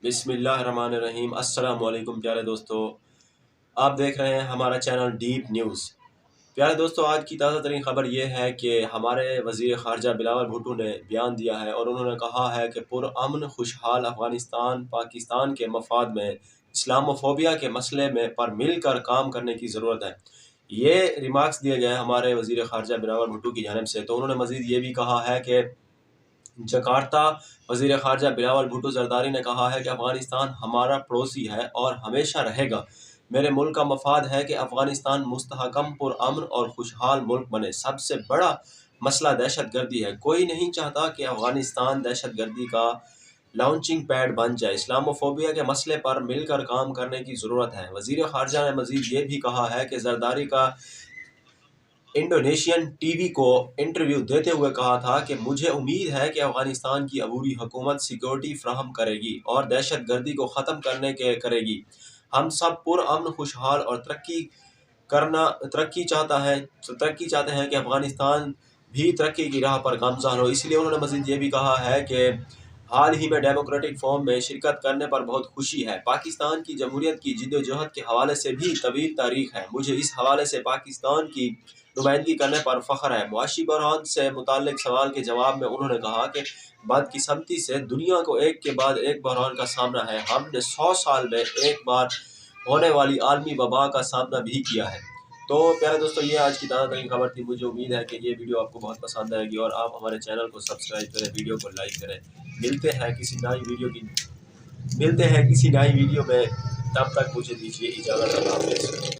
بسم اللہ الرحمن الرحیم۔ السلام علیکم پیارے دوستو، آپ دیکھ رہے ہیں ہمارا چینل ڈیپ نیوز۔ پیارے دوستو، آج کی تازہ ترین خبر یہ ہے کہ ہمارے وزیر خارجہ بلاول بھٹو نے بیان دیا ہے اور انہوں نے کہا ہے کہ پرامن خوشحال افغانستان پاکستان کے مفاد میں اسلاموفوبیا کے مسئلے میں پر مل کر کام کرنے کی ضرورت ہے۔ یہ ریمارکس دیے گئے ہمارے وزیر خارجہ بلاول بھٹو کی جانب سے۔ تو انہوں نے مزید یہ بھی کہا ہے کہ جکارتا وزیر خارجہ بلاول بھٹو زرداری نے کہا ہے کہ افغانستان ہمارا پڑوسی ہے اور ہمیشہ رہے گا۔ میرے ملک کا مفاد ہے کہ افغانستان مستحکم پرامن اور خوشحال ملک بنے۔ سب سے بڑا مسئلہ دہشت گردی ہے۔ کوئی نہیں چاہتا کہ افغانستان دہشت گردی کا لانچنگ پیڈ بن جائے۔ اسلاموفوبیا کے مسئلے پر مل کر کام کرنے کی ضرورت ہے۔ وزیر خارجہ نے مزید یہ بھی کہا ہے کہ زرداری کا انڈونیشین ٹی وی کو انٹرویو دیتے ہوئے کہا تھا کہ مجھے امید ہے کہ افغانستان کی عبوری حکومت سیکیورٹی فراہم کرے گی اور دہشت گردی کو ختم کرے گی۔ ہم سب پرامن خوشحال اور ترقی چاہتے ہیں کہ افغانستان بھی ترقی کی راہ پر گامزن ہو۔ اس لیے انہوں نے مزید یہ بھی کہا ہے کہ حال ہی میں ڈیموکریٹک فورم میں شرکت کرنے پر بہت خوشی ہے۔ پاکستان کی جمہوریت کی جدوجہد کے حوالے سے بھی طویل تاریخ ہے۔ مجھے اس حوالے سے پاکستان کی نمائندگی کرنے پر فخر ہے۔ معاشی بحران سے متعلق سوال کے جواب میں انہوں نے کہا کہ بدقسمتی سے دنیا کو ایک کے بعد ایک بحران کا سامنا ہے۔ ہم نے 100 سال میں ایک بار ہونے والی عالمی وبا کا سامنا بھی کیا ہے۔ تو پیارے دوستو، یہ آج کی تازہ ترین خبر تھی۔ مجھے امید ہے کہ یہ ویڈیو آپ کو بہت پسند آئے گی اور آپ ہمارے چینل کو سبسکرائب کریں، ویڈیو کو لائک کریں۔ ملتے ہیں کسی نئی ویڈیو میں، تب تک مجھے دیجیے اجازت۔ اللہ حافظ۔